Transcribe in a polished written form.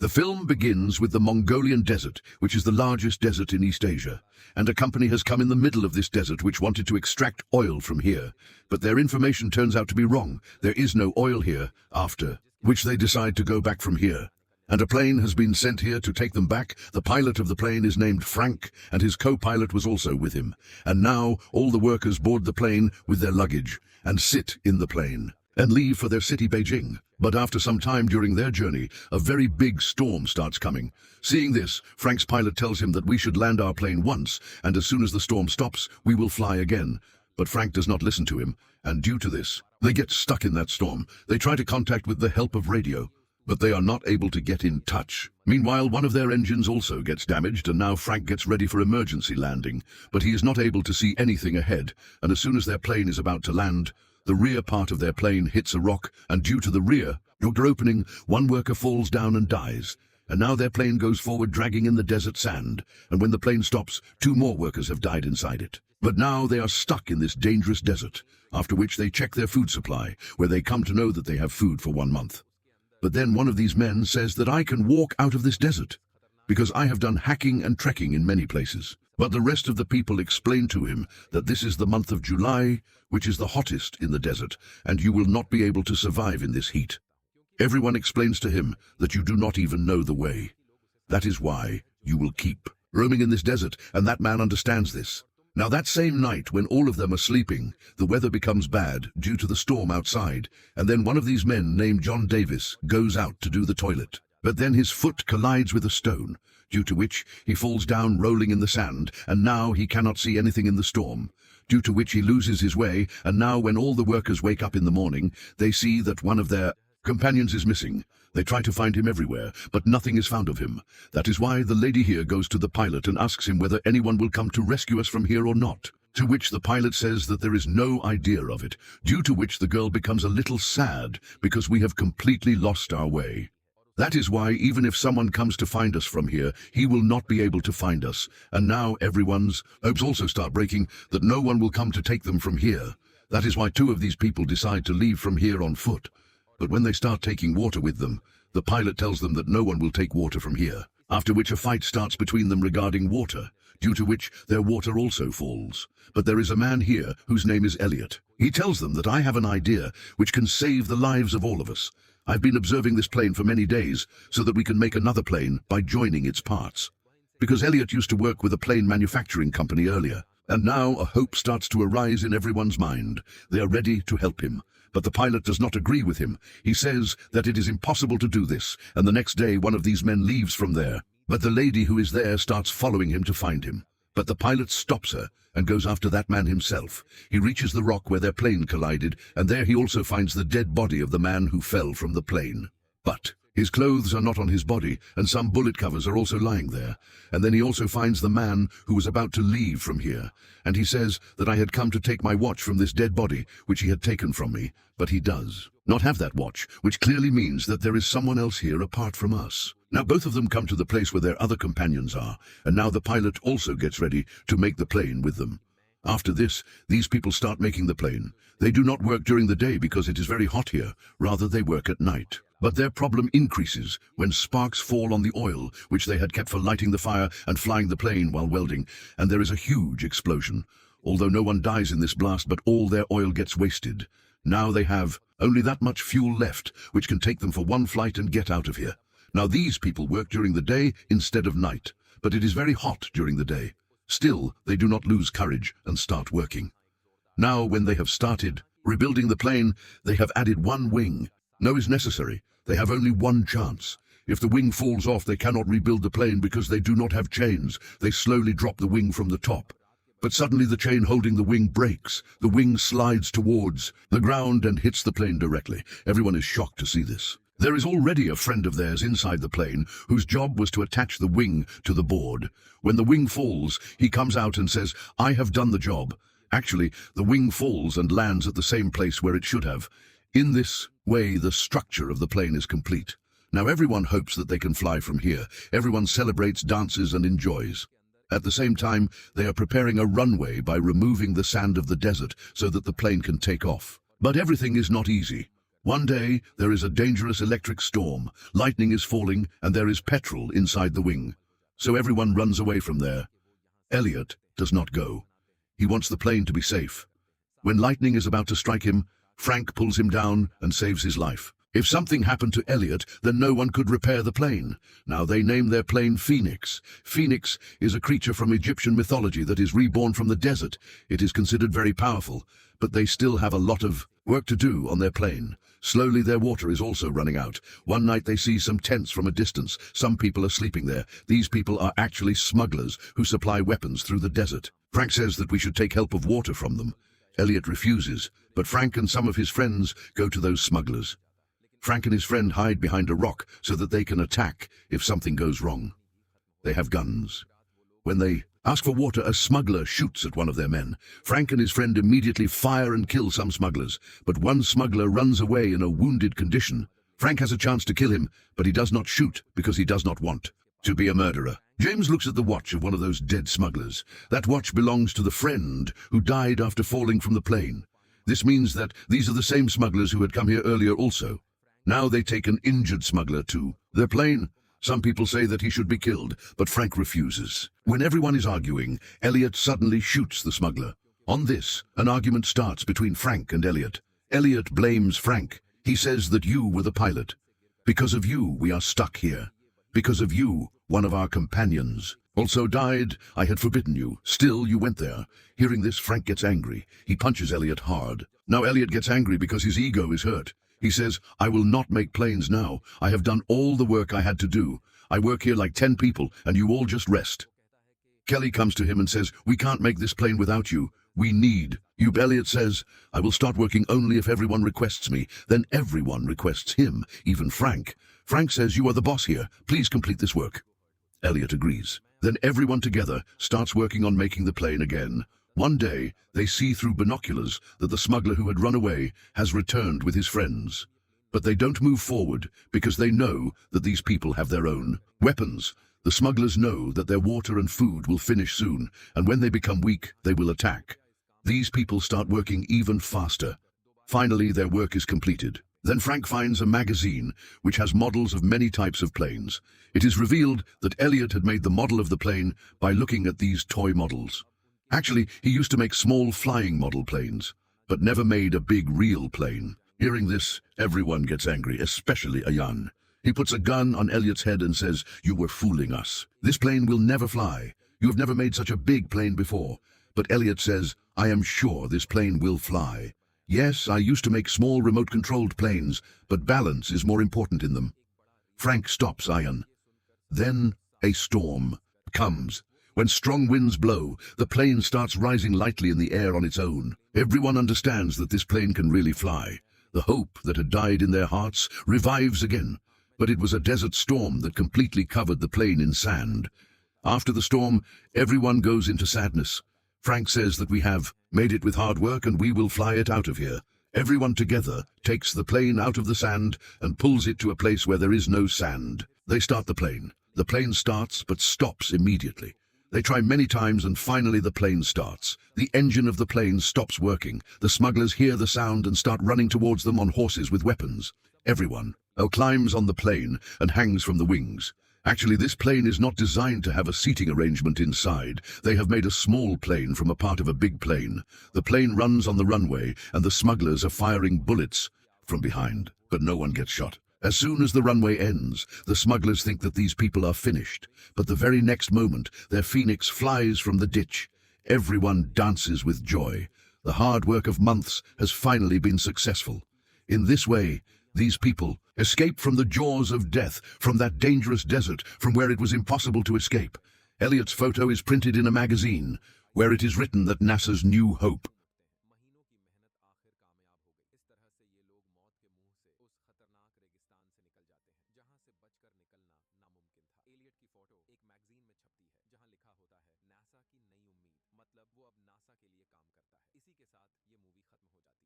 The film begins with the Mongolian desert, which is the largest desert in East Asia, and a company has come in the middle of this desert which wanted to extract oil from here, but their information turns out to be wrong. There is no oil here, after which they decide to go back from here. And a plane has been sent here to take them back. The pilot of the plane is named Frank, and his co-pilot was also with him. And now all the workers board the plane with their luggage and sit in the plane and leave for their city, Beijing. But after some time during their journey, a very big storm starts coming. Seeing this, Frank's pilot tells him that we should land our plane once, and as soon as the storm stops, we will fly again. But Frank does not listen to him, and due to this, they get stuck in that storm. They try to contact with the help of radio, but they are not able to get in touch. Meanwhile, one of their engines also gets damaged, and now Frank gets ready for emergency landing, but he is not able to see anything ahead, and as soon as their plane is about to land, the rear part of their plane hits a rock, and due to the rear door opening, one worker falls down and dies. And now their plane goes forward dragging in the desert sand, and when the plane stops, 2 more workers have died inside it. But now they are stuck in this dangerous desert, after which they check their food supply, where they come to know that they have food for 1 month. But then one of these men says that I can walk out of this desert, because I have done hacking and trekking in many places. But the rest of the people explain to him that this is the month of July, which is the hottest in the desert, and you will not be able to survive in this heat. Everyone explains to him that you do not even know the way. That is why you will keep roaming in this desert, and that man understands this. Now that same night, when all of them are sleeping, the weather becomes bad due to the storm outside, and then one of these men named John Davis goes out to do the toilet. But then his foot collides with a stone, due to which he falls down rolling in the sand, and now he cannot see anything in the storm, due to which he loses his way, and now when all the workers wake up in the morning, they see that one of their companions is missing. They try to find him everywhere, but nothing is found of him. That is why the lady here goes to the pilot and asks him whether anyone will come to rescue us from here or not, to which the pilot says that there is no idea of it, due to which the girl becomes a little sad because we have completely lost our way. That is why even if someone comes to find us from here, he will not be able to find us, and now everyone's hopes also start breaking that no one will come to take them from here. That is why 2 of these people decide to leave from here on foot. But when they start taking water with them, the pilot tells them that no one will take water from here, after which a fight starts between them regarding water, due to which their water also falls. But there is a man here whose name is Elliot. He tells them that I have an idea which can save the lives of all of us. I've been observing this plane for many days so that we can make another plane by joining its parts. Because Elliot used to work with a plane manufacturing company earlier, and now a hope starts to arise in everyone's mind. They are ready to help him. But the pilot does not agree with him. He says that it is impossible to do this, and the next day one of these men leaves from there. But the lady who is there starts following him to find him. But the pilot stops her and goes after that man himself. He reaches the rock where their plane collided, and there he also finds the dead body of the man who fell from the plane. But his clothes are not on his body, and some bullet covers are also lying there. And then he also finds the man who was about to leave from here, and he says that I had come to take my watch from this dead body, which he had taken from me, but he does not have that watch, which clearly means that there is someone else here apart from us. Now both of them come to the place where their other companions are, and now the pilot also gets ready to make the plane with them. After this, these people start making the plane. They do not work during the day because it is very hot here, rather they work at night. But their problem increases when sparks fall on the oil, which they had kept for lighting the fire and flying the plane while welding, and there is a huge explosion. Although no one dies in this blast, but all their oil gets wasted. Now they have only that much fuel left, which can take them for 1 flight and get out of here. Now these people work during the day instead of night, but it is very hot during the day. Still, they do not lose courage and start working. Now when they have started rebuilding the plane, they have added 1 wing. No is necessary. They have only 1 chance. If the wing falls off, they cannot rebuild the plane because they do not have chains. They slowly drop the wing from the top. But suddenly the chain holding the wing breaks. The wing slides towards the ground and hits the plane directly. Everyone is shocked to see this. There is already a friend of theirs inside the plane whose job was to attach the wing to the board. When the wing falls, he comes out and says, I have done the job. Actually, the wing falls and lands at the same place where it should have. In this way, the structure of the plane is complete. Now everyone hopes that they can fly from here. Everyone celebrates, dances, and enjoys. At the same time, they are preparing a runway by removing the sand of the desert so that the plane can take off. But everything is not easy. One day, there is a dangerous electric storm, lightning is falling, and there is petrol inside the wing. So everyone runs away from there. Elliot does not go. He wants the plane to be safe. When lightning is about to strike him, Frank pulls him down and saves his life. If something happened to Elliot, then no one could repair the plane. Now they name their plane Phoenix. Phoenix is a creature from Egyptian mythology that is reborn from the desert. It is considered very powerful, but they still have a lot of work to do on their plane. Slowly their water is also running out. One night they see some tents from a distance. Some people are sleeping there. These people are actually smugglers who supply weapons through the desert. Frank says that we should take help of water from them. Elliot refuses, but Frank and some of his friends go to those smugglers. Frank and his friend hide behind a rock so that they can attack if something goes wrong. They have guns. When they ask for water, a smuggler shoots at one of their men. Frank and his friend immediately fire and kill some smugglers, but one smuggler runs away in a wounded condition. Frank has a chance to kill him, but he does not shoot because he does not want to be a murderer. James looks at the watch of one of those dead smugglers. That watch belongs to the friend who died after falling from the plane. This means that these are the same smugglers who had come here earlier also. Now they take an injured smuggler to their plane. Some people say that he should be killed, but Frank refuses. When everyone is arguing, Elliot suddenly shoots the smuggler. On this, an argument starts between Frank and Elliot. Elliot blames Frank. He says that you were the pilot. Because of you, we are stuck here. Because of you, one of our companions also died. I had forbidden you. Still, you went there. Hearing this, Frank gets angry. He punches Elliot hard. Now Elliot gets angry because his ego is hurt. He says, I will not make planes now. I have done all the work I had to do. I work here like 10 people, and you all just rest. Kelly comes to him and says, we can't make this plane without you. We need you. Elliot says, I will start working only if everyone requests me. Then everyone requests him, even Frank. Frank says, you are the boss here. Please complete this work. Elliot agrees. Then everyone together starts working on making the plane again. One day, they see through binoculars that the smuggler who had run away has returned with his friends. But they don't move forward because they know that these people have their own weapons. The smugglers know that their water and food will finish soon, and when they become weak, they will attack. These people start working even faster. Finally, their work is completed. Then Frank finds a magazine which has models of many types of planes. It is revealed that Elliot had made the model of the plane by looking at these toy models. Actually, he used to make small flying model planes, but never made a big real plane. Hearing this, everyone gets angry, especially Ayan. He puts a gun on Elliot's head and says, you were fooling us. This plane will never fly. You have never made such a big plane before. But Elliot says, I am sure this plane will fly. Yes, I used to make small remote-controlled planes, but balance is more important in them. Frank stops Ayan. Then a storm comes. When strong winds blow, the plane starts rising lightly in the air on its own. Everyone understands that this plane can really fly. The hope that had died in their hearts revives again. But it was a desert storm that completely covered the plane in sand. After the storm, everyone goes into sadness. Frank says that we have made it with hard work and we will fly it out of here. Everyone together takes the plane out of the sand and pulls it to a place where there is no sand. They start the plane. The plane starts but stops immediately. They try many times and finally the plane starts. The engine of the plane stops working. The smugglers hear the sound and start running towards them on horses with weapons. Everyone climbs on the plane and hangs from the wings. Actually, this plane is not designed to have a seating arrangement inside. They have made a small plane from a part of a big plane. The plane runs on the runway and the smugglers are firing bullets from behind, but no one gets shot. As soon as the runway ends, the smugglers think that these people are finished, but the very next moment, their Phoenix flies from the ditch. Everyone dances with joy. The hard work of months has finally been successful. In this way, these people escape from the jaws of death, from that dangerous desert from where it was impossible to escape. Elliot's photo is printed in a magazine, where it is written that NASA's New Hope Elliot की photo एक magazine में छपती है जहां लिखा होता है NASA की नई उम्मीद, मतलब वो अब नासा के लिए काम करता है। इसी के साथ ये मूवी खत्म हो जाती है।